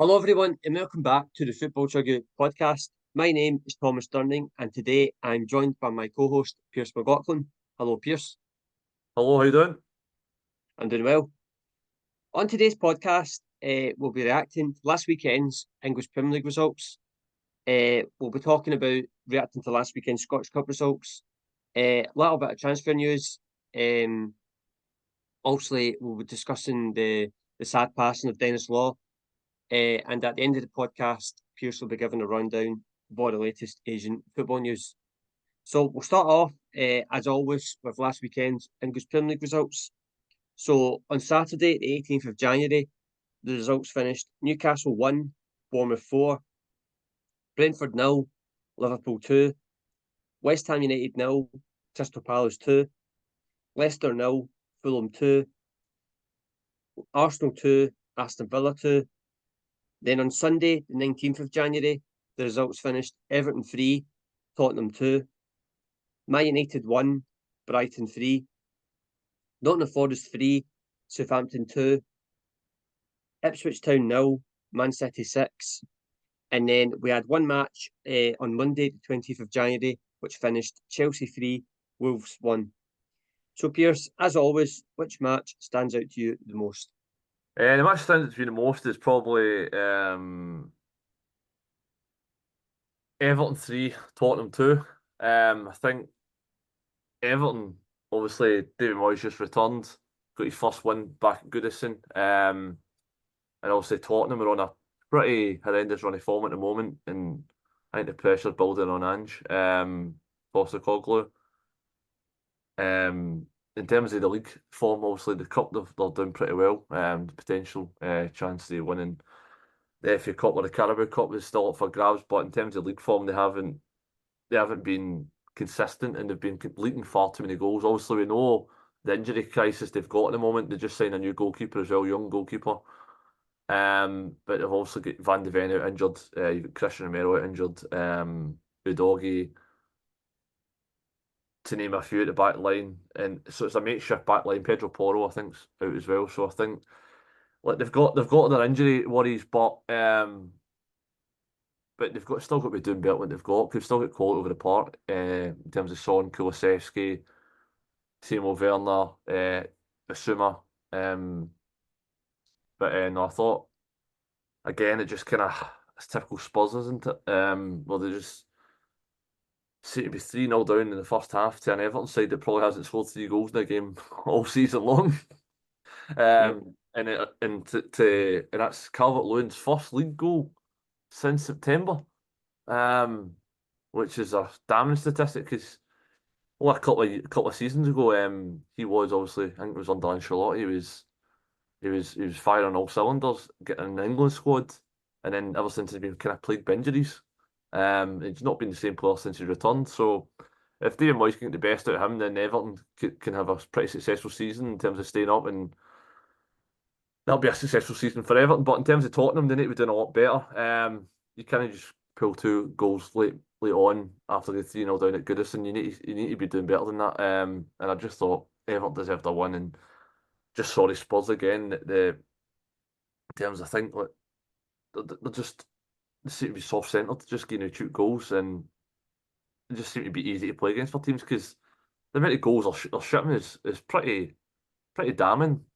Hello, everyone, and welcome back to the Football Chuggu Podcast. My name is Thomas Durning, and today I'm joined by my co-host, Pearse McLaughlin. Hello, Pearse. Hello, how you doing? I'm doing well. On today's podcast, we'll be reacting to last weekend's English Premier League results. We'll be talking about reacting to last weekend's Scottish Cup results. A little bit of transfer news. Obviously, we'll be discussing the sad passing of Dennis Law. And at the end of the podcast, Pearse will be giving a rundown of all the latest Asian football news. So we'll start off, as always, with last weekend's English Premier League results. So on Saturday, the 18th of January, the results finished Newcastle 1, Bournemouth 4, Brentford 0, Liverpool 2, West Ham United 0, Crystal Palace 2, Leicester 0, Fulham 2, Arsenal 2, Aston Villa 2. Then on Sunday, the 19th of January, the results finished Everton 3, Tottenham 2, Man United 1, Brighton 3, Nottingham Forest 3, Southampton 2, Ipswich Town 0, Man City 6. And then we had one match on Monday, the 20th of January, which finished Chelsea 3, Wolves 1. So, Pearse, as always, which match stands out to you the most? The match that stands out to me the most is probably Everton 3, Tottenham 2. I think Everton, obviously, David Moyes just returned, got his first win back at Goodison. And obviously Tottenham are on a pretty horrendous run of form at the moment, and I think the pressure's building on Ange Postecoglou. In terms of the league form, obviously the cup they're doing pretty well. The potential chance of winning the FA Cup or the Carabao Cup is still up for grabs. But in terms of league form, they haven't been consistent, and they've been leaking far too many goals. Obviously, we know the injury crisis they've got at the moment. They just signed a new goalkeeper as well, young goalkeeper. But they've also got Van de Ven out injured. You've got Christian Romero out injured. Udogie, to name a few at the back line, and so it's a makeshift back line. Pedro Porro, I think, is out as well. So I think like they've got their injury worries, but they've still got to be doing better what they've got. They've still got quality over the park in terms of Son, Kulusevski, Timo Werner, Basuma. But no, I thought again it just kind of it's typical Spurs, isn't it? Well, they just seem to be 3-0 down in the first half to an Everton side that probably hasn't scored 3 goals in a game all season long. And that's Calvert-Lewin's first league goal since September, which is a damning statistic because a couple of seasons ago, he was obviously, I think it was under Ancelotti, he was firing on all cylinders, getting in the England squad, and then ever since he's been kind of plagued by injuries. He's not been the same player since he returned. So if David Moyes can get the best out of him, then Everton can have a pretty successful season in terms of staying up, and that'll be a successful season for Everton. But in terms of Tottenham, they need to be doing a lot better. You can't just pull 2 goals late on after the 3-0 down at Goodison. You need to be doing better than that. And I just thought Everton deserved a win, and just sorry Spurs again. In terms of things like they're just. They seem to be soft-centred, just getting out goals, and they just seem to be easy to play against for teams because the amount of goals they're shipping is pretty damning.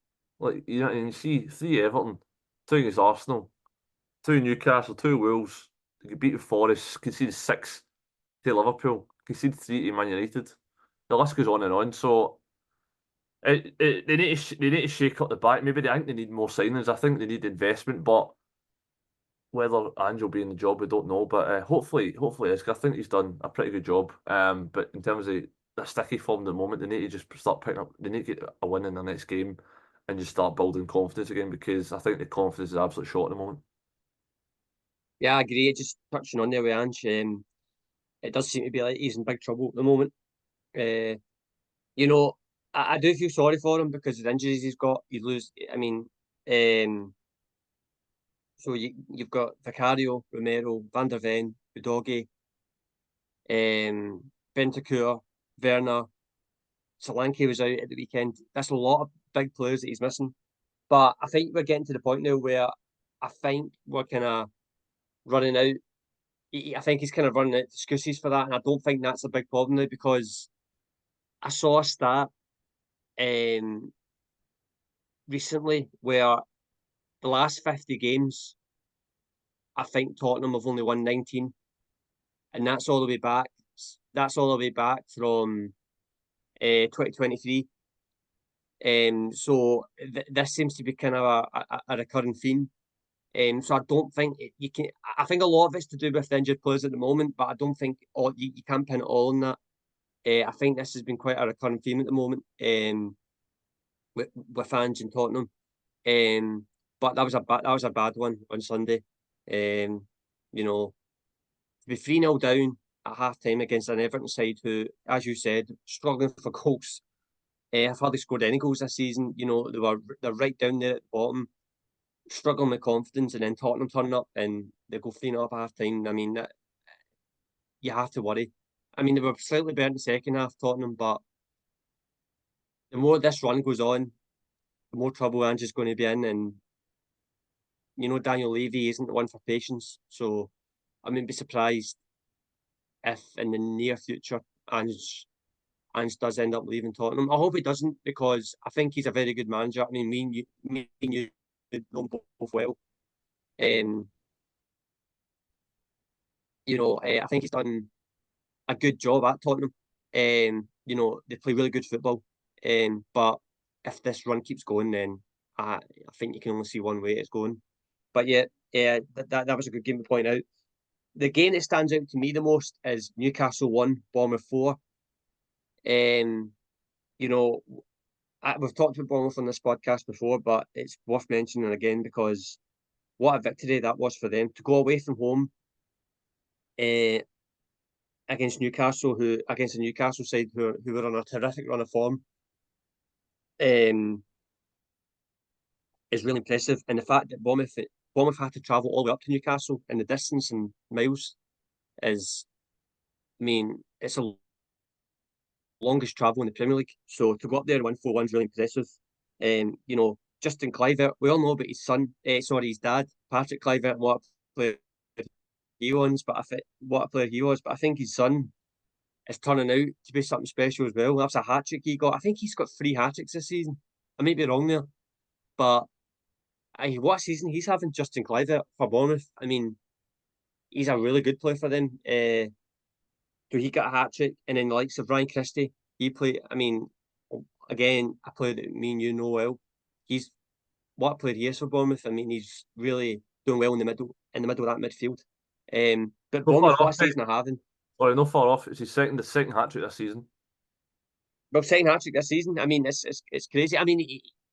Like and you see 3 Everton, 2 against Arsenal, 2 Newcastle, 2 Wolves. They could beat Forest, conceded 6 to Liverpool, conceded 3 to Man United. The list goes on and on. So they need to shake up the back. Maybe they think they need more signings. I think they need investment, but whether Ange will be in the job, we don't know. But hopefully I think he's done a pretty good job. But in terms of the sticky form at the moment, they need to just start picking up. They need to get a win in the next game and just start building confidence again, because I think the confidence is absolutely short at the moment. Yeah, I agree. Just touching on there with Ange, it does seem to be like he's in big trouble at the moment. I do feel sorry for him because of the injuries he's got. You lose. I mean, so you've got Vicario, Romero, Van der Ven, Udogie, Bentancur, Werner, Solanke was out at the weekend. That's a lot of big players that he's missing. But I think we're getting to the point now where I think we're kind of running out. I think he's kind of running out of excuses for that, and I don't think that's a big problem now because I saw a stat um, recently where the last 50 games, I think Tottenham have only won 19, and that's all the way back. That's all the way back from 2023. So this seems to be kind of a recurring theme. So I don't think you can. I think a lot of it's to do with the injured players at the moment, but I don't think you can't pin it all on that. I think this has been quite a recurring theme at the moment with fans in Tottenham. But that was a bad one on Sunday. You know, to be 3-0 down at half time against an Everton side who, as you said, struggling for goals. Have hardly scored any goals this season. They're right down there at the bottom, struggling with confidence, and then Tottenham turn up and they go 3-0 up at half time. I mean, you have to worry. I mean, they were slightly better in the second half, Tottenham, but the more this run goes on, the more trouble Ange is going to be in. And Daniel Levy isn't the one for patience. So I mean, be surprised if in the near future Ange does end up leaving Tottenham. I hope he doesn't because I think he's a very good manager. I mean, me and you know him both well. Um, I think he's done a good job at Tottenham. They play really good football. But if this run keeps going, then I think you can only see one way it's going. But yeah, that was a good game to point out. The game that stands out to me the most is Newcastle 1, Bournemouth 4. Um, you know, we've talked about Bournemouth on this podcast before, but it's worth mentioning again because what a victory that was for them to go away from home uh, against a Newcastle side who were on a terrific run of form, um, is really impressive. And the fact that Bournemouth had to travel all the way up to Newcastle and the distance and miles is, I mean, it's the longest travel in the Premier League. So to go up there and win 4-1 is really impressive. Justin Kluivert, we all know about his son, his dad, Patrick Kluivert, and what a player he was, but I think his son is turning out to be something special as well. That was a hat trick he got. I think he's got 3 hat tricks this season. I may be wrong there, but what a season he's having, Justin Kluivert for Bournemouth. I mean, he's a really good player for them. So he got a hat trick, and then the likes of Ryan Christie, he played. I mean, again, a player that me and you know well. He's what a player he is for Bournemouth. I mean, he's really doing well in the middle of that midfield. But No far Bournemouth, what a off, mate. season they're having. Sorry, no far off. It's the second hat trick this season. Well, second hat trick this season. I mean, it's crazy. I mean,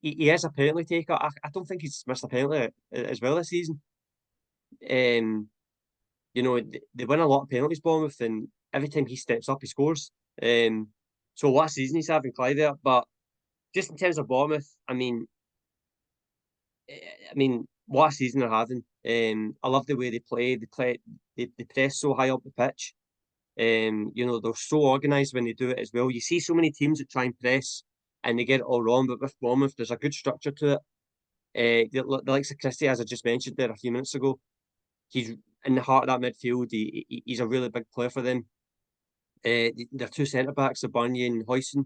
he is a penalty taker. I don't think he's missed a penalty as well this season. They win a lot of penalties, Bournemouth, and every time he steps up, he scores. So what a season he's having, Clive. But just in terms of Bournemouth, what a season they're having. I love the way they play. They press so high up the pitch. They're so organised when they do it as well. You see so many teams that try and press and they get it all wrong, but with Bournemouth, there's a good structure to it. The likes of Christie, as I just mentioned there a few minutes ago, he's in the heart of that midfield. He's a really big player for them. Their 2 centre backs, Barney and Hoyson,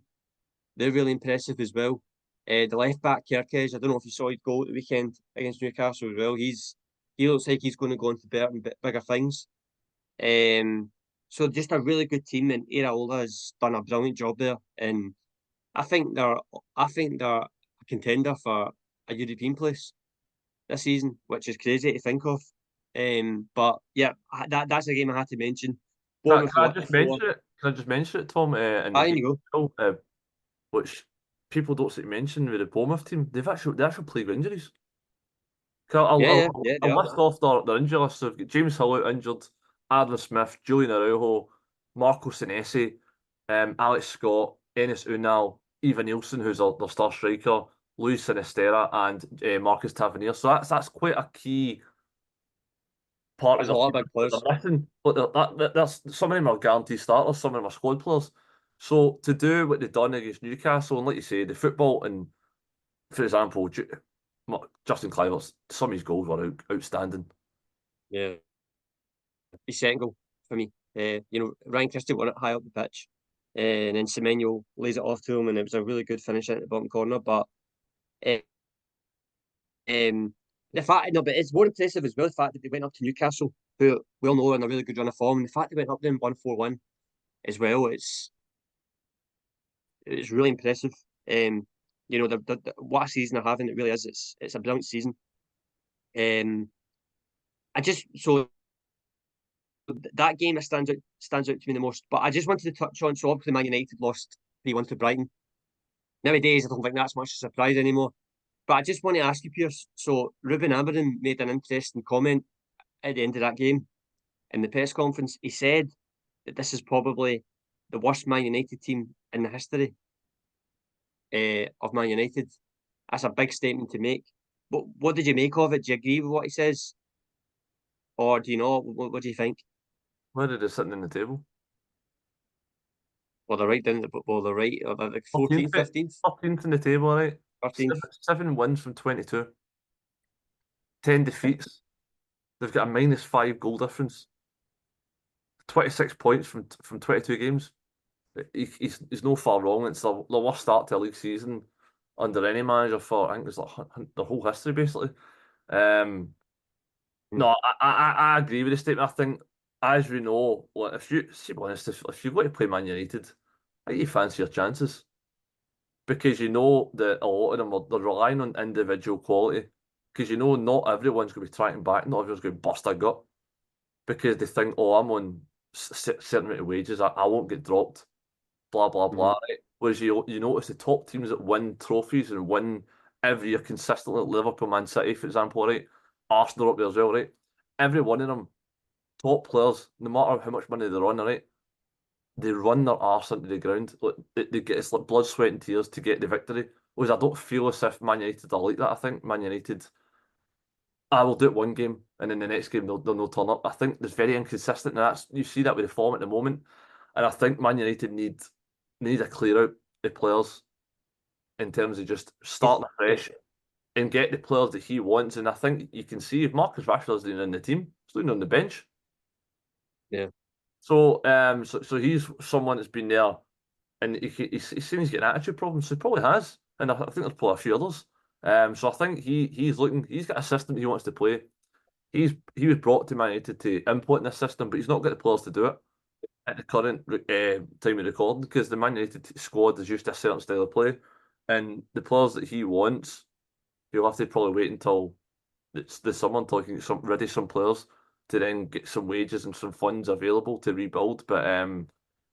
they're really impressive as well. The left back Kerkez, I don't know if you saw his goal at the weekend against Newcastle as well. He looks like he's going to go on to better and bigger things. So just a really good team, and Iraola has done a brilliant job there. And I think they're a contender for a European place this season, which is crazy to think of. But yeah, that's a game I had to mention. Bournemouth Can I what just before? mention it? Can I just mention it, Tom? In the I game, you which people don't seem to mention with the Bournemouth team, they actually play with injuries. I'll, Yeah, I'll, yeah, yeah, they I'll are. list off their injury list. So we've got James Hill out injured, Adam Smith, Julian Araujo, Marco Senesi, Alex Scott, Enes Unal, Eva Nielsen, who's their star striker, Luis Sinisterra, and Marcus Tavernier. So that's quite a key part of There's a their lot team of big that players. they're missing. But that's some of them are guaranteed starters, some of them are squad players. So to do what they've done against Newcastle, and like you say, the football and, for example, Justin Kluivert's, some of his goals were outstanding. Yeah. His second goal for me. Ryan Christie won it high up the pitch. And then Semenyo lays it off to him, and it was a really good finish at the bottom corner. But uh, the fact, no, but it's more impressive as well, the fact that they went up to Newcastle, who we all know are in a really good run of form. And the fact they went up there and won 4-1 as well, it's really impressive. What a season they're having, it really is. It's a brilliant season. I just so that game that stands out to me the most. But I just wanted to touch on, so obviously Man United lost 3-1 to Brighton. Nowadays, I don't think that's much of a surprise anymore. But I just want to ask you, Pearse. So Ruben Amorim made an interesting comment at the end of that game in the press conference. He said that this is probably the worst Man United team in the history of Man United. That's a big statement to make. What did you make of it? Do you agree with what he says, or do you not? What do you think? Where did they sitting in the table? Well, they're right down at the well, they're right, or they're like 14th, 13th, 15th, 13th in the table, right? 13th. Seven wins from 22. 10 defeats. They've got a -5 goal difference. 26 points from 22 games. He's no far wrong. It's the worst start to a league season under any manager for, I think, it's like the whole history, basically. No, I agree with the statement. I think, as we know, like, if you, to be honest, if you've got to play Man United, I think you fancy your chances, because you know that a lot of them they're relying on individual quality, because you know not everyone's going to be tracking back, not everyone's going to bust a gut, because they think, oh, I'm on certain amount of wages, I won't get dropped, blah blah blah. Mm-hmm. Right? Whereas you notice the top teams that win trophies and win every year consistently, like Liverpool, Man City, for example, right? Arsenal up there as well, right? Every one of them, top players, no matter how much money they're on, right? They run their arse into the ground. Like, they get, it's like blood, sweat, and tears to get the victory. Whereas I don't feel as if Man United are like that. I think Man United, I will do it one game, and then the next game they'll not turn up. I think it's very inconsistent, and that's, you see that with the form at the moment. And I think Man United need a clear out the players in terms of just starting afresh and get the players that he wants. And I think you can see if Marcus Rashford's doing in the team, he's doing on the bench. Yeah. So he's someone that's been there, and he's seen he's getting attitude problems. So he probably has, and I think there's probably a few others. So I think he's looking. He's got a system he wants to play. He was brought to Man United to implement this system, but he's not got the players to do it at the current time of recording, because the Man United squad is used to a certain style of play, and the players that he wants, he'll have to probably wait until it's the summer until he can get ready some players to then get some wages and some funds available to rebuild. But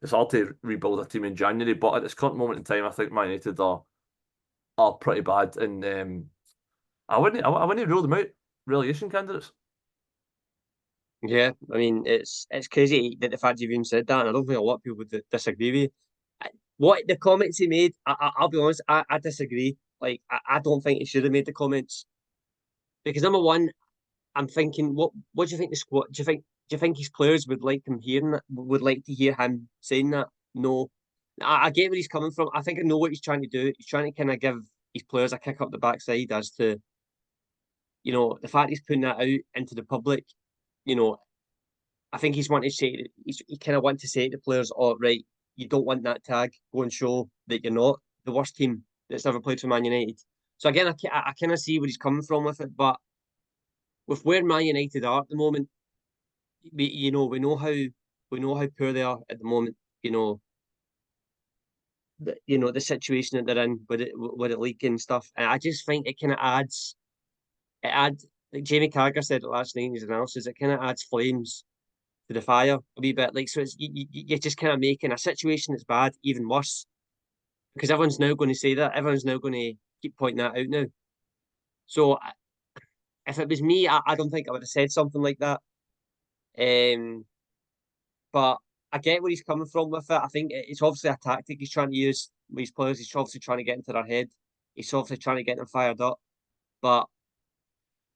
it's hard to rebuild a team in January. But at this current moment in time, I think Man United are pretty bad, and I wouldn't rule them out relegation candidates. Yeah, I mean it's crazy that the fact you've even said that, and I don't think a lot of people would disagree with you. What the comments he made, I'll be honest, I disagree. Like I don't think he should have made the comments, because number one, I'm thinking, what do you think the squad? Do you think his players would like him hearing that? Would like to hear him saying that? No, I get where he's coming from. I think I know what he's trying to do. He's trying to kind of give his players a kick up the backside as to, the fact he's putting that out into the public. You know, I think he's wanting to say, he kind of want to say to the players, "Oh, right, you don't want that tag. Go and show that you're not the worst team that's ever played for Man United." So again, I kind of see where he's coming from with it, but with where Man United are at the moment, we know how poor they are at the moment. The situation that they're in with it leaking and stuff. And I just think it kind of adds, like Jamie Carragher said it last night in his analysis, it kind of adds flames to the fire a wee bit. Like, so it's you're just kind of making a situation that's bad even worse, because everyone's now going to say that. Everyone's now going to keep pointing that out now. So if it was me, I don't think I would have said something like that. Um, but I get where he's coming from with it. I think it's obviously a tactic he's trying to use with his players. He's obviously trying to get into their head. He's obviously trying to get them fired up. But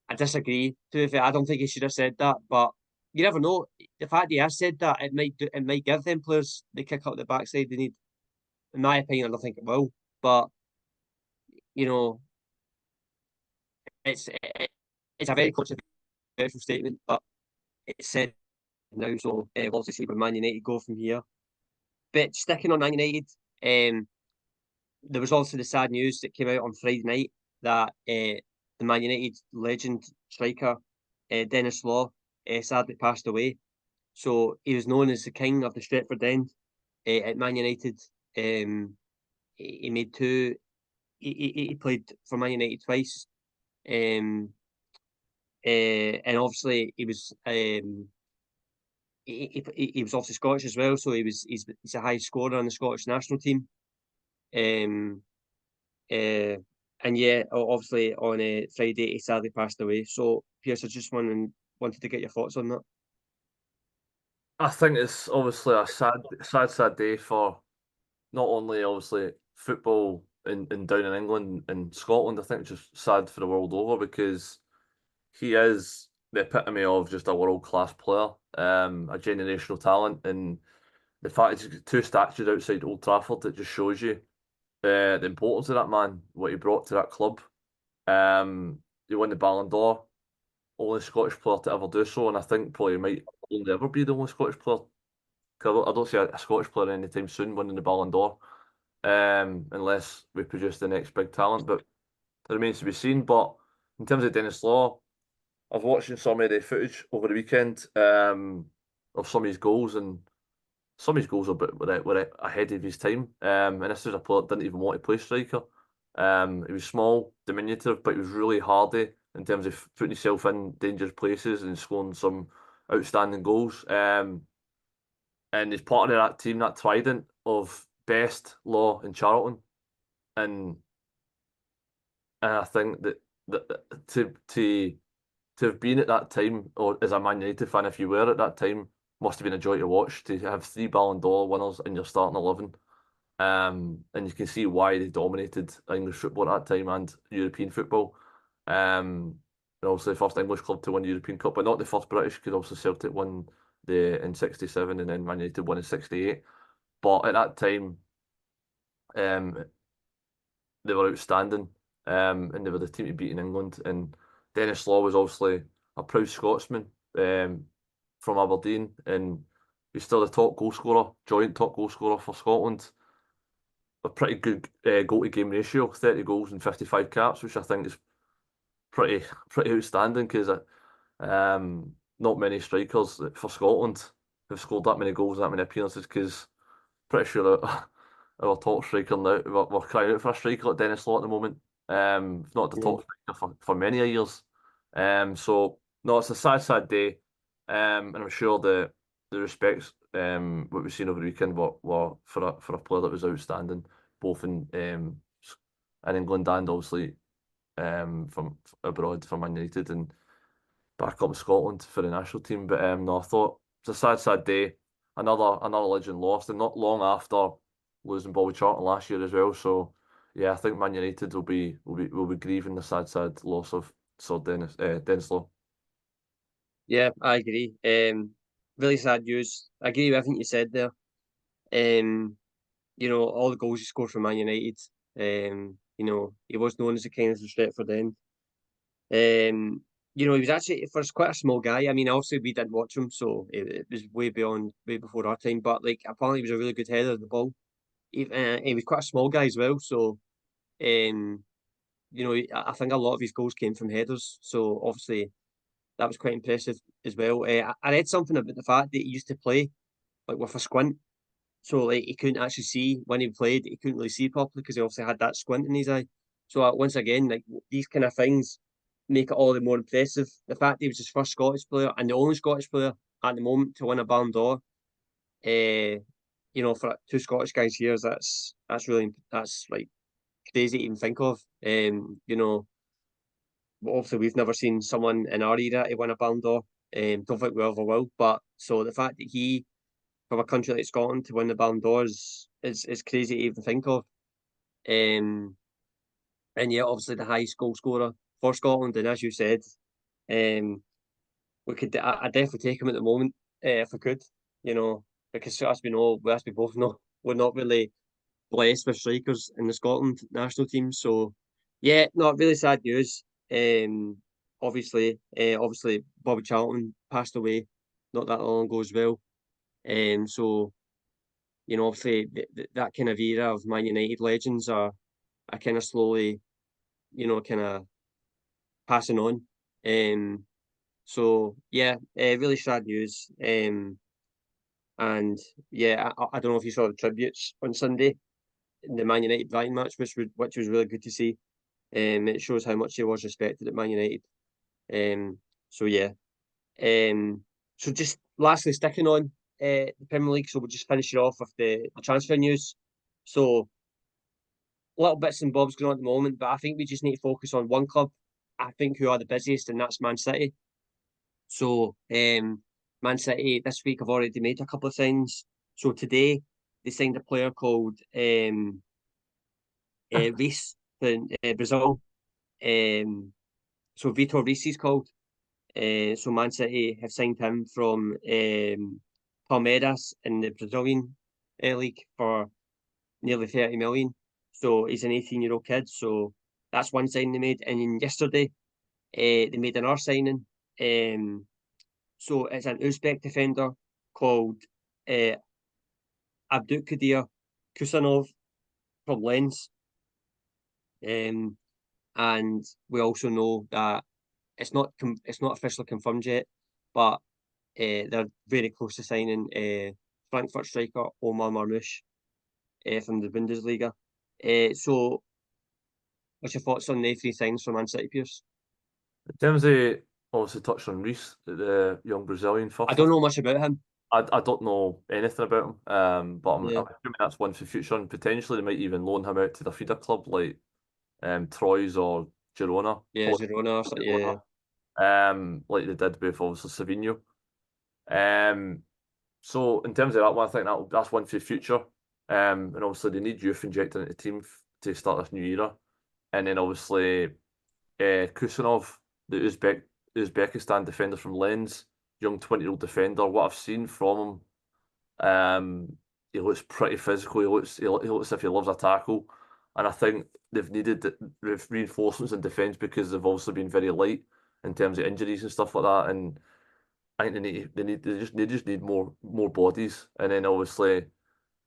I disagree. To be fair, I don't think he should have said that. But you never know. The fact he has said that, it might give them players the kick up the backside they need. In my opinion, I don't think it will. But you know, it's a very controversial statement, but it's said now. So we'll obviously see where Man United go from here. But sticking on Man United, there was also the sad news that came out on Friday night that the Man United legend striker Dennis Law sadly passed away. So he was known as the king of the Stretford End at Man United. He made two. He played for Man United twice, and obviously he was obviously Scottish as well. So he's a high scorer on the Scottish national team. Um, uh, and yeah, obviously on Friday he sadly passed away. So Pearse, I just wanted to get your thoughts on that. I think it's obviously a sad day for not only obviously football in down in England and Scotland. I think it's just sad for the world over because he is the epitome of just a world class player, a generational talent, and the fact he's got two statues outside Old Trafford, it just shows you the importance of that man, what he brought to that club. He won the Ballon d'Or, only Scottish player to ever do so, and I think probably might only ever be the only Scottish player. 'Cause I don't see a Scottish player anytime soon winning the Ballon d'Or, unless we produce the next big talent. But it remains to be seen. But in terms of Dennis Law, I was watching some of the footage over the weekend of some of his goals, and some of his goals were ahead of his time. And this is a player that didn't even want to play striker. He was small, diminutive, but he was really hardy in terms of putting himself in dangerous places and scoring some outstanding goals. And he's part of that team, that trident of Best, Law, and Charlton. And I think that to have been at that time, or as a Man United fan, if you were at that time, must have been a joy to watch. To have three Ballon d'Or winners in your starting 11, and you can see why they dominated English football at that time and European football. And obviously the first English club to win the European Cup, but not the first British, because obviously Celtic won in '67 and then Man United won in '68. But at that time, um, they were outstanding, and they were the team to beat in England. And Dennis Law was obviously a proud Scotsman from Aberdeen, and he's still the top goal scorer, joint top goal scorer for Scotland. A pretty good goal to game ratio, 30 goals and 55 caps, which I think is pretty outstanding because not many strikers for Scotland have scored that many goals, that many appearances. Because pretty sure that our top striker now, we're crying out for a striker like Dennis Law at the moment. If not the Yeah. top striker for many years. So no, it's a sad day. And I'm sure the respects what we've seen over the weekend were for a player that was outstanding, both in England and obviously from abroad for Man United and back up in Scotland for the national team. But no, I thought it's a sad day. Another legend lost, and not long after losing Bobby Charlton last year as well. So yeah, I think Man United will be grieving the sad loss of Sir Dennis Law. Yeah, I agree. Really sad news. I agree with everything you said there. All the goals he scored for Man United. He was known as the king of the Stretford End. He was actually first quite a small guy. I mean, obviously we didn't watch him, so it was way before our time. But like, apparently he was a really good header of the ball. He was quite a small guy as well. So, um, I think a lot of his goals came from headers. So obviously that was quite impressive as well. I read something about the fact that he used to play like with a squint. So like he couldn't actually see when he played. He couldn't really see properly because he obviously had that squint in his eye. So once again, like these kind of things make it all the more impressive. The fact that he was his first Scottish player and the only Scottish player at the moment to win a Ballon d'Or. For two Scottish guys here, that's like crazy to even think of. Obviously we've never seen someone in our era to win a Ballon d'Or. Don't think we ever will. But so the fact that he from a country like Scotland to win the Ballon d'Or is crazy to even think of. Um, and yeah, obviously the highest goal scorer for Scotland, and as you said, um, I definitely take him at the moment if I could, because as we both know, we're not really blessed with strikers in the Scotland national team. So yeah, not really sad news. Obviously, Bobby Charlton passed away not that long ago as well. So obviously that kind of era of Man United legends are kind of slowly, kind of passing on. So yeah, really sad news. And yeah, I don't know if you saw the tributes on Sunday in the Man United Brighton match, which was really good to see. It shows how much he was respected at Man United. So yeah. So just lastly, sticking on the Premier League, so we'll just finish it off with the transfer news. So little bits and bobs going on at the moment, but I think we just need to focus on one club. I think who are the busiest, and that's Man City. So Man City this week have already made a couple of signs. So today they signed a player called Reece in Brazil. So Vitor Reece is called. So Man City have signed him from Palmeiras in the Brazilian league for nearly 30 million. So he's an 18-year-old kid. So that's one signing they made. And then yesterday, they made another signing. So it's an Uzbek defender called uh, Abdulkadir Kusanov from Lens. And we also know that it's not officially confirmed yet, but they're very close to signing Frankfurt striker Omar Marmoush from the Bundesliga. So, what's your thoughts on the three signings from Man City, Pearse? In terms of, obviously touched on Reece, the young Brazilian I first. don't know much about him. I don't know anything about him, but I'm Yeah, assuming that's one for the future, and potentially they might even loan him out to the feeder club like Troyes or Girona. yeah, Girona. Yeah, Girona, like they did with obviously Savinho. So in terms of that one, I think that's one for the future. And obviously they need youth injected into the team to start this new era. And then obviously Kusanov, the Uzbekistan defender from Lens, young 20-year-old defender. What I've seen from him, he looks pretty physical. He looks as if he loves a tackle. And I think they've needed reinforcements in defence because they've also been very light in terms of injuries and stuff like that. And I think they just need more bodies. And then obviously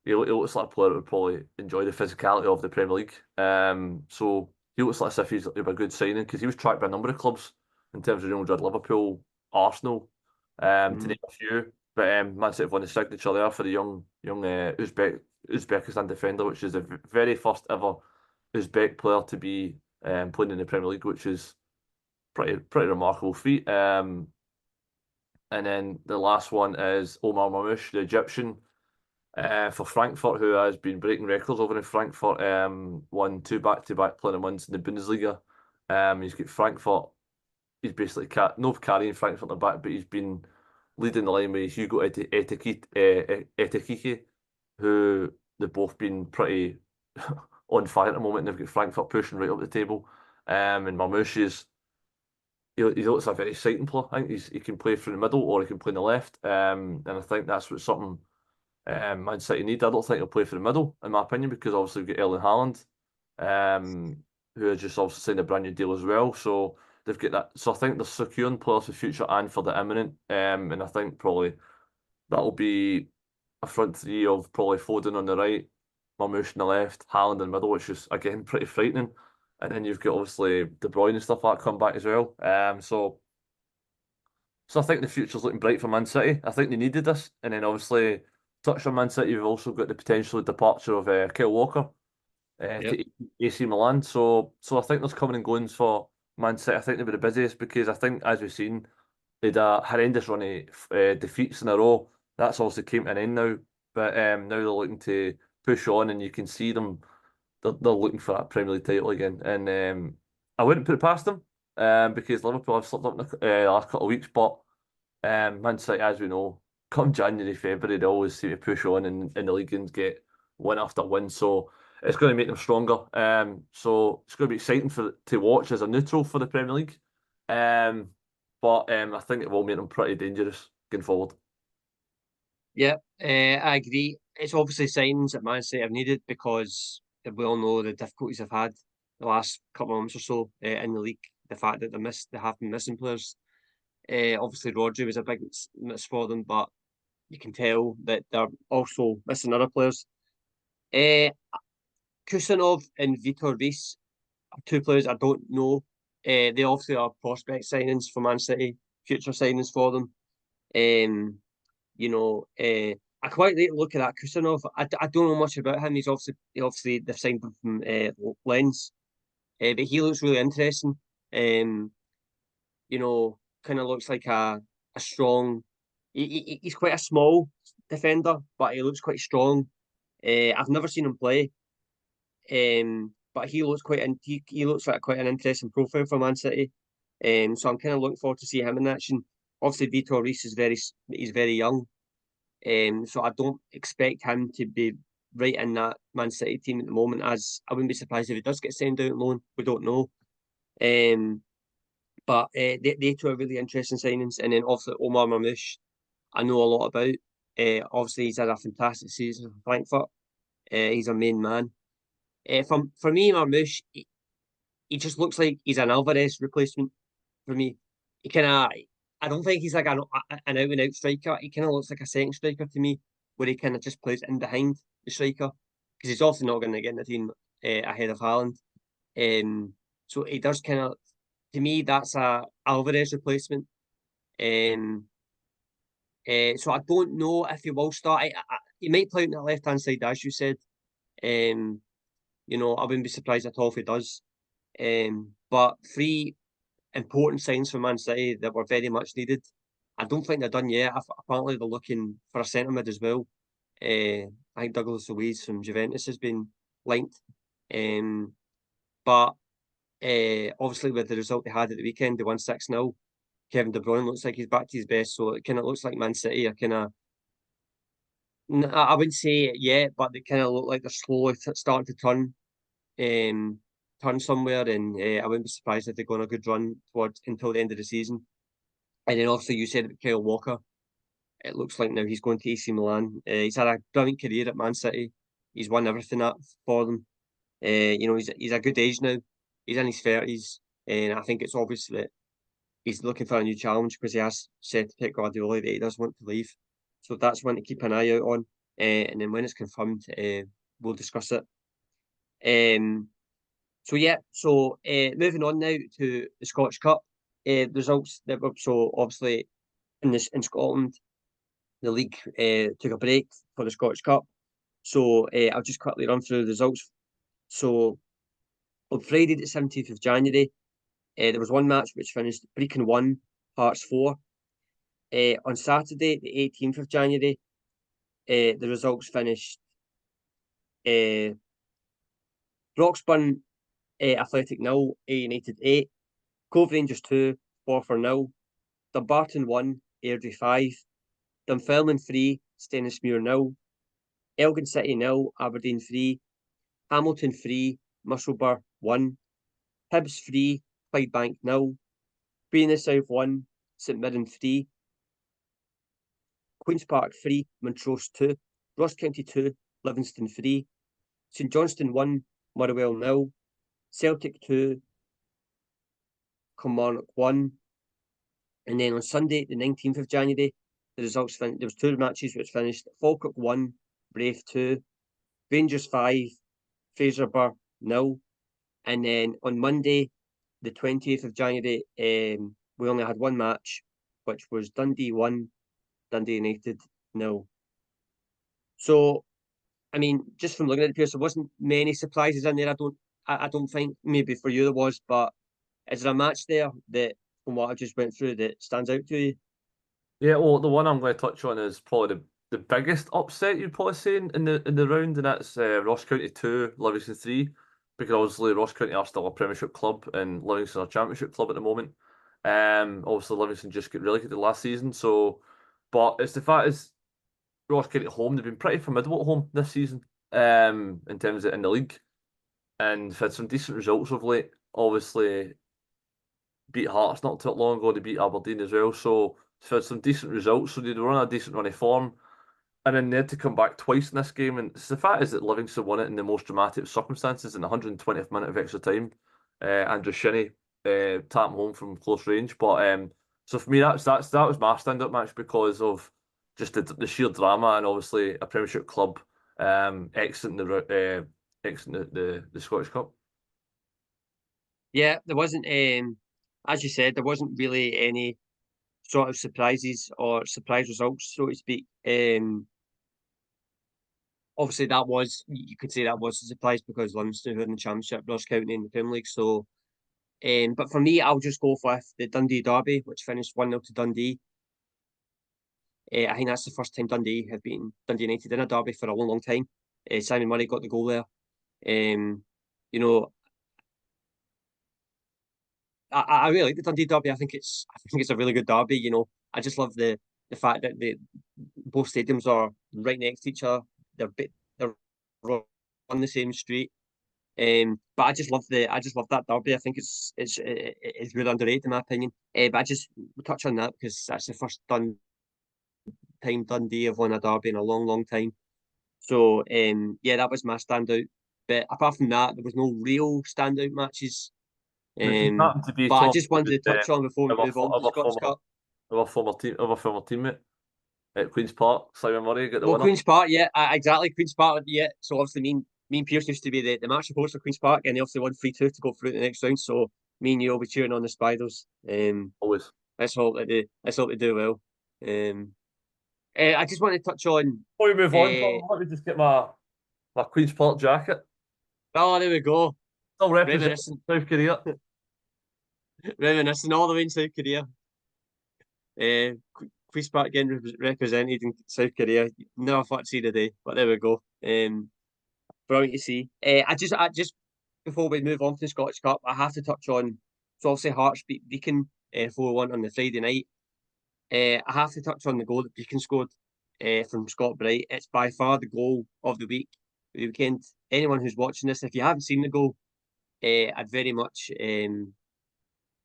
he looks like a player that would probably enjoy the physicality of the Premier League. So he looks like as if he'd be a good signing because he was tracked by a number of clubs in terms of Real Madrid, Liverpool, Arsenal, to mm-hmm. name a few. But Man City have won the signature there for the young Uzbekistan defender, which is the very first ever Uzbek player to be playing in the Premier League, which is pretty remarkable feat. And then the last one is Omar Mamouche, the Egyptian, for Frankfurt, who has been breaking records over in Frankfurt. Won two back-to-back player wins in the Bundesliga. He's got Frankfurt. He's basically not carrying Frankfurt in the back, but he's been leading the line with Hugo Etekike, who they've both been pretty on fire at the moment. And they've got Frankfurt pushing right up the table. And Mamouche is he looks a very exciting player. I think he can play through the middle or he can play in the left. And I think that's what something Man City need. I don't think he'll play for the middle, in my opinion, because obviously we've got Erling Haaland, who has just obviously signed a brand new deal as well. So they've got that. So I think they're securing players for the future and for the imminent. And I think probably that'll be a front three of probably Foden on the right, Marmoush on the left, Haaland in the middle, which is again pretty frightening. And then you've got obviously De Bruyne and stuff like that come back as well. So I think the future's looking bright for Man City. I think they needed this. And then obviously, touch on Man City, you've also got the potential departure of Kyle Walker Yep. to AC Milan. So I think there's coming and goings for Man City. I think they'll be the busiest because I think, as we've seen, they'd a horrendous run of defeats in a row. That's obviously came to an end now. But now they're looking to push on, and you can see them. They're looking for that Premier League title again. And I wouldn't put it past them because Liverpool have slipped up in the last couple of weeks. But Man City, as we know, come January, February, they always seem to push on in the league and get win after win. So it's going to make them stronger. So it's going to be exciting to watch as a neutral for the Premier League. But I think it will make them pretty dangerous going forward. Yeah, I agree. It's obviously signs that Man City have needed because we all know the difficulties they've had the last couple of months or so in the league. the fact that they have been missing players. Obviously, Rodri was a big miss for them, but you can tell that they're also missing other players. Kusanov and Vitor Reis are two players I don't know. They obviously are prospect signings for Man City, future signings for them. I quite like to look at that Kusanov. I don't know much about him. He's obviously they've signed him from Lens, but he looks really interesting. Kind of looks like a strong. He's quite a small defender, but he looks quite strong. I've never seen him play, but he looks he looks like quite an interesting profile for Man City. So I'm kind of looking forward to see him in action. Obviously, Vitor Reis he's very young, so I don't expect him to be right in that Man City team at the moment. As I wouldn't be surprised if he does get sent out on loan. We don't know. But they two are really interesting signings. And then obviously Omar Mamouche, I know a lot about. Obviously he's had a fantastic season for Frankfurt. He's a main man. For me, Marmoush, he just looks like he's an Alvarez replacement for me. I don't think he's like an out and out striker. He kind of looks like a second striker to me, where he kind of just plays in behind the striker because he's also not going to get in the team ahead of Haaland. So he does kind of, to me, that's a Alvarez replacement. So I don't know if he will start. He might play on the left hand side, as you said. I wouldn't be surprised at all if he does. But three important signs for Man City that were very much needed. I don't think they're done yet. Apparently, they're looking for a centre mid as well. I think Douglas Luiz from Juventus has been linked. But obviously, with the result they had at the weekend, they won 6-0. Kevin De Bruyne looks like he's back to his best. So it kind of looks like Man City are kind of, I wouldn't say it yet, but they kind of look like they're slowly starting to turn somewhere, and I wouldn't be surprised if they go on a good run towards until the end of the season. And then also you said about Kyle Walker, it looks like now he's going to AC Milan. He's had a brilliant career at Man City. He's won everything up for them. He's a good age now. He's in his 30s, and I think it's obvious that he's looking for a new challenge because he has said to Pep Guardiola that he does want to leave. So that's one to keep an eye out on. And then when it's confirmed, we'll discuss it. Moving on now to the Scottish Cup. Results that were so obviously in Scotland, the league took a break for the Scottish Cup. So I'll just quickly run through the results. So on Friday, the 17th of January, there was one match which finished Brecon 1, Hearts 4. On Saturday, the 18th of January, the results finished Broxburn Athletic 0, A United 8, Cove Rangers 2, Forfar 0, Dumbarton 1, Airdrie 5, Dunfermline 3, Stennismuir 0, Elgin City 0, Aberdeen 3, Hamilton 3, Musselburgh 1, Hibs 3, Clydebank 0, Brean South 1, St Mirren 3, Queen's Park 3, Montrose 2, Ross County 2, Livingston 3, St Johnstone 1, Motherwell 0, Celtic 2, Kilmarnock 1. And then on Sunday, the 19th of January, the results there was two matches which finished Falkirk 1, Brave 2, Rangers 5, Fraserburgh 0. And then on Monday, the 20th of January, we only had one match, which was Dundee 1, Dundee United 0. So, I mean, just from looking at the Pearse, there wasn't many surprises in there. I don't think maybe for you there was, but is there a match there that, from what I just went through, that stands out to you? Yeah, well, the one I'm going to touch on is probably the biggest upset you'd probably say in the round, and that's Ross County 2, Livingston 3, because obviously Ross County are still a Premiership club and Livingston are a Championship club at the moment. Obviously Livingston just got relegated last season, but it's the fact is Ross County at home, they've been pretty formidable at home this season, in terms of in the league, and they've had some decent results of late. Obviously beat Hearts not too long ago, they beat Aberdeen as well, so they've had some decent results, so they were on a decent run of form. And then they had to come back twice in this game. And the fact is that Livingston won it in the most dramatic circumstances in the 120th minute of extra time. Andrew Shinnie tap him home from close range. But so for me, that was my standout match because of just the sheer drama and obviously a Premiership club exiting the Scottish Cup. Yeah, there wasn't, as you said, there wasn't really any sort of surprises or surprise results, so to speak. Obviously, you could say that was a surprise because Livingston were in the Championship, Ross County in the Premier League. So, but for me, I'll just go with the Dundee derby, which finished 1-0 to Dundee. I think that's the first time Dundee have been Dundee United in a derby for a long, long time. Simon Murray got the goal there. You know, I really like the Dundee derby. I think it's a really good derby. I just love the fact that both stadiums are right next to each other. They're on the same street. But I just love that derby. I think it's really underrated in my opinion. But I just touch on that because that's the first time Dundee have won a derby in a long, long time. So yeah, that was my standout. But apart from that, there was no real standout matches. It just happened to be But I Tom just wanted to touch on before we of move on to the Scottish Cup. our former teammate at Queen's Park, Simon Murray, got the Well, winner. Queen's Park, yeah, exactly. Queen's Park, yeah. So obviously, me and Pearse used to be the match reporters for Queen's Park, and they obviously won 3-2 to go through to the next round. So me and you will be cheering on the Spiders. Always. Let's hope that they do well. I just want to touch on. Before we move on, Uh, Tom, let me just get my Queen's Park jacket. oh, there we go. Still representing Reminiscing, South Korea. reminiscing all the way in South Korea. Queen's Park getting represented in South Korea. Never thought to see the day, but there we go. Brilliant to see. I just before we move on to the Scottish Cup, I have to touch on. So obviously Hearts beat Beacon 4-1 on the Friday night. I have to touch on the goal that Beacon scored from Scott Bright. It's by far the goal of the weekend. Anyone who's watching this, if you haven't seen the goal, I'd very much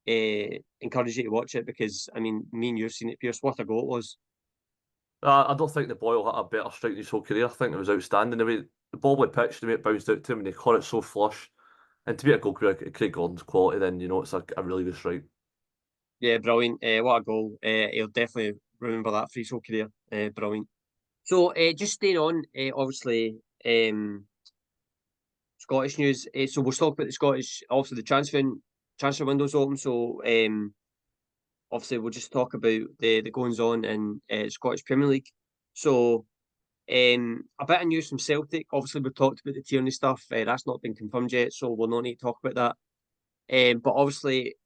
encourage you to watch it because I mean, me and you've seen it, Pearse. What a goal it was! I don't think the boy will have a better strike in his whole career. I think it was outstanding. The way the ball was pitched, the way it bounced out to him, and he caught it so flush. And to be a goalkeeper, Craig Gordon's quality, then it's a really good strike. Yeah, brilliant. What a goal! He'll definitely remember that for his whole career. Brilliant. So, just staying on, obviously, Scottish news. So we'll talk about the Scottish. Also, the transfer window's open. So, obviously, we'll just talk about the goings on in Scottish Premier League. So, a bit of news from Celtic. Obviously, we've talked about the Tierney stuff. That's not been confirmed yet, so we'll not need to talk about that. But obviously,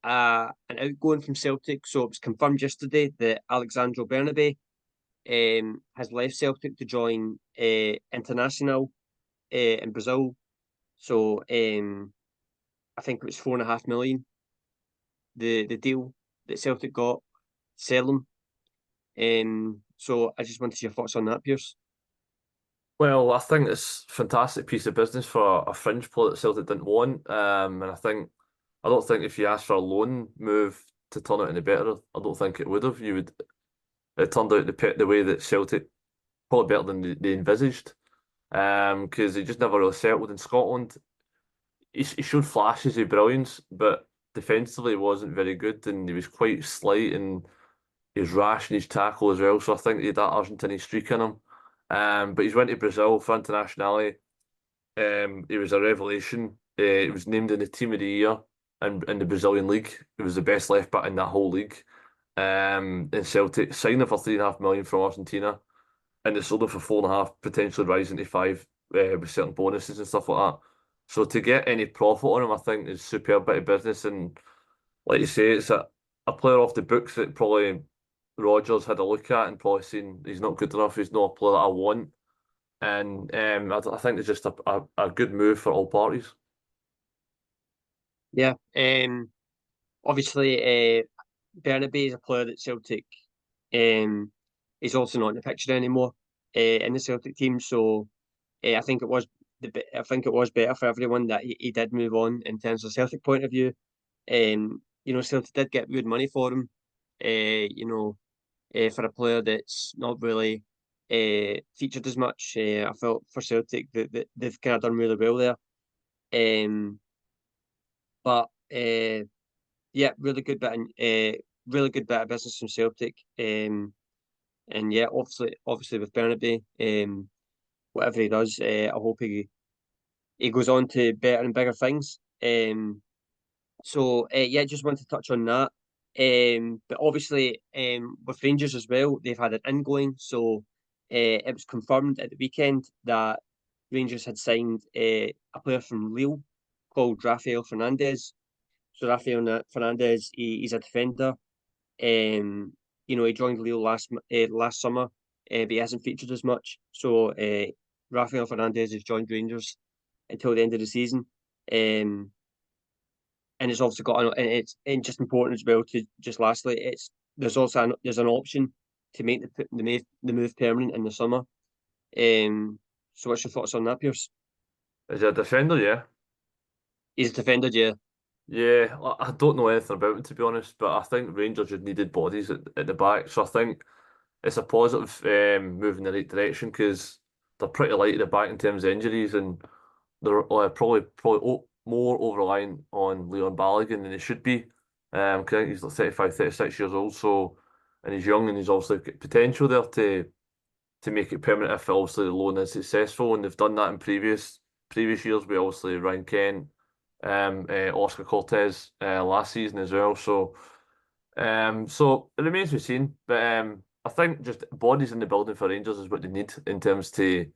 an outgoing from Celtic. So it was confirmed yesterday that Alexandro Bernabe has left Celtic to join International in Brazil. So I think it was 4.5 million. The deal that Celtic got, sell him. So I just wanted your thoughts on that, Pearse. Well, I think it's a fantastic piece of business for a fringe player that Celtic didn't want. And I don't think if you asked for a loan move to turn it into better, I don't think it would have. It turned out the way that Celtic probably better than they envisaged. Because he just never really settled in Scotland. He showed flashes of brilliance, but defensively he wasn't very good, and he was quite slight and he was rash in his tackle as well. So I think he had that Argentinian streak in him. But he's went to Brazil for Internationale. He was a revelation. He was named in the team of the year in the Brazilian league. He was the best left back in that whole league. And Celtic signed him for 3.5 million from Argentina, and they sold him for 4.5, potentially rising to 5 with certain bonuses and stuff like that. So to get any profit on him, I think is a superb bit of business. And like you say, it's a player off the books that probably Rodgers had a look at and probably seen he's not good enough. He's not a player that I want. And I think it's just a good move for all parties. Yeah. Obviously, Bernabe is a player that Celtic is also not in the picture anymore in the Celtic team. So I think it was better for everyone that he did move on in terms of Celtic point of view. Celtic did get good money for him. For a player that's not really featured as much. I felt for Celtic that they've kind of done really well there. But yeah, really good bit of business from Celtic. And yeah, obviously with Burnaby, whatever he does, I hope he goes on to better and bigger things. So yeah, just want to touch on that. But obviously, with Rangers as well, they've had an ingoing. So it was confirmed at the weekend that Rangers had signed a player from Lille called Rafael Fernandez. So Rafael Fernandez, he's a defender. He joined Lille last summer, but he hasn't featured as much. So Rafael Fernandez has joined Rangers until the end of the season. And it's also and it's just important as well to just lastly, there's an option to make the move permanent in the summer. So what's your thoughts on that, Pearse? Is he a defender? Yeah. He's a defender, yeah. Yeah, I don't know anything about him to be honest, but I think Rangers just needed bodies at the back, so I think it's a positive move in the right direction because they're pretty light at the back in terms of injuries, and they're probably more over reliant on Leon Balogun than they should be. 'Cause I think he's like 35, 36 years old, so and he's young and he's obviously got potential there to make it permanent if obviously the loan is successful, and they've done that in previous years with obviously Ryan Kent, Oscar Cortez last season as well. So it remains to be seen, but I think just bodies in the building for Rangers is what they need in terms to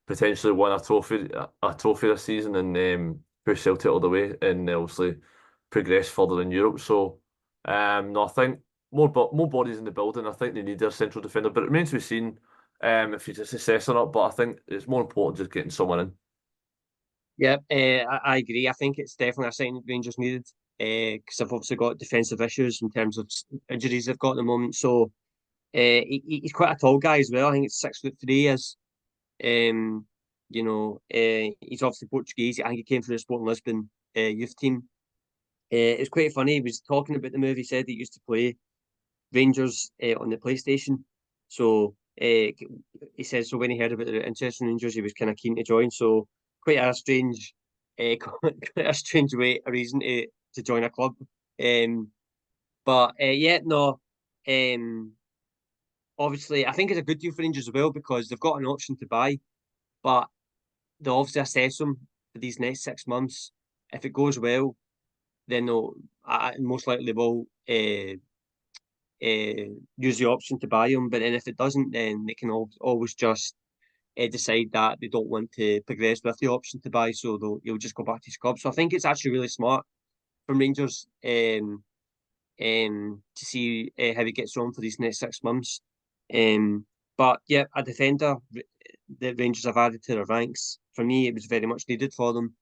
potentially win a trophy this season and push Celtic all the way and obviously progress further in Europe. So no, I think more bodies in the building. I think they need their central defender, but it remains to be seen if he's a success or not. But I think it's more important just getting someone in. Yeah, I agree. I think it's definitely a sign that Rangers needed because they've obviously got defensive issues in terms of injuries they've got at the moment. So he's quite a tall guy as well. I think it's 6'3" is. Um, he's obviously Portuguese. I think he came from the Sporting Lisbon youth team. It's quite funny. He was talking about the move. He said he used to play Rangers on the PlayStation. So he says so when he heard about the interest in Rangers, he was kind of keen to join. So quite a strange, quite a strange reason to join a club. But yeah, no. Um, Obviously, I think it's a good deal for Rangers as well because they've got an option to buy, but they'll obviously assess him for these next 6 months. If it goes well, then they'll most likely will use the option to buy him. But then if it doesn't, then they can always just decide that they don't want to progress with the option to buy, so he'll just go back to his club. So I think it's actually really smart from Rangers to see how he gets on for these next 6 months. But yeah, a defender that Rangers have added to their ranks. For me, it was very much needed for them.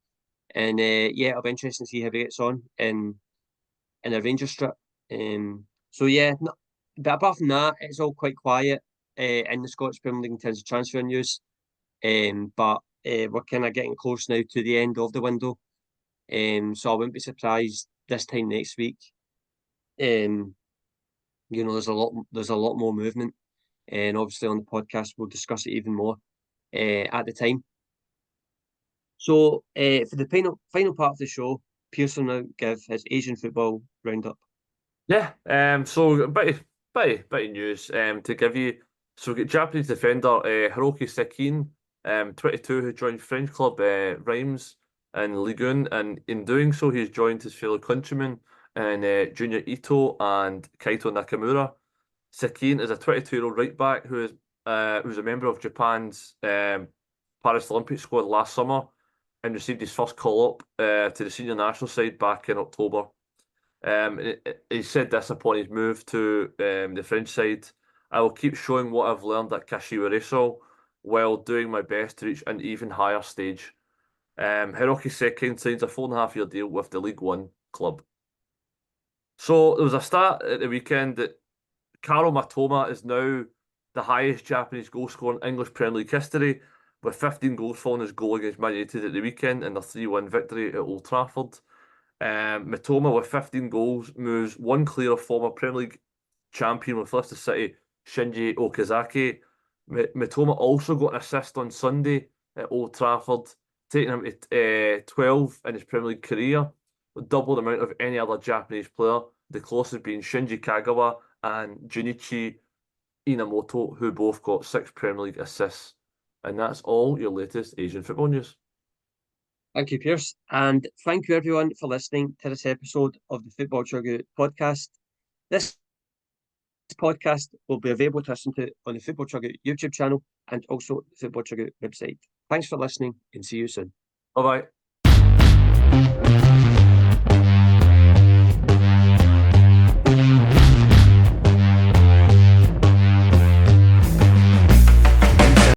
And yeah, it'll be interesting to see how he gets on in a Rangers strip. So yeah, no, but apart from that, it's all quite quiet in the Scottish Premier League in terms of transfer news. But we're kind of getting close now to the end of the window. So I wouldn't be surprised this time next week. Um, there's a lot more movement, and obviously on the podcast we'll discuss it even more at the time. So for the final part of the show, Pearce will now give his Asian football roundup. Yeah. So a bit of news. To give you. So we got Japanese defender Hiroki Sekine, 22, who joined French club Reims in Ligue 1, and in doing so, he's joined his fellow countrymen and Junior Ito and Kaito Nakamura. Sekine is a 22-year-old right back who's a member of Japan's Paris Olympic squad last summer and received his first call up to the senior national side back in October. He said this upon his move to the French side. I will keep showing what I've learned at Kashiwa Reysol while doing my best to reach an even higher stage. Hiroki Sekine signs a 4.5-year deal with the League One club. So there was a stat at the weekend that Karo Matoma is now the highest Japanese goal scorer in English Premier League history, with 15 goals following his goal against Man United at the weekend in their 3-1 victory at Old Trafford. Matoma with 15 goals moves one clear of former Premier League champion with Leicester City, Shinji Okazaki. Matoma also got an assist on Sunday at Old Trafford, taking him to 12 in his Premier League career. double the amount of any other Japanese player, the closest being Shinji Kagawa and Junichi Inamoto, who both got 6 Premier League assists. And that's all your latest Asian football news. Thank you, Pearse. And thank you, everyone, for listening to this episode of the Football Chuggu Podcast. This podcast will be available to listen to on the Football Chuggu YouTube channel and also the Football Chuggu website. Thanks for listening and see you soon. Bye-bye.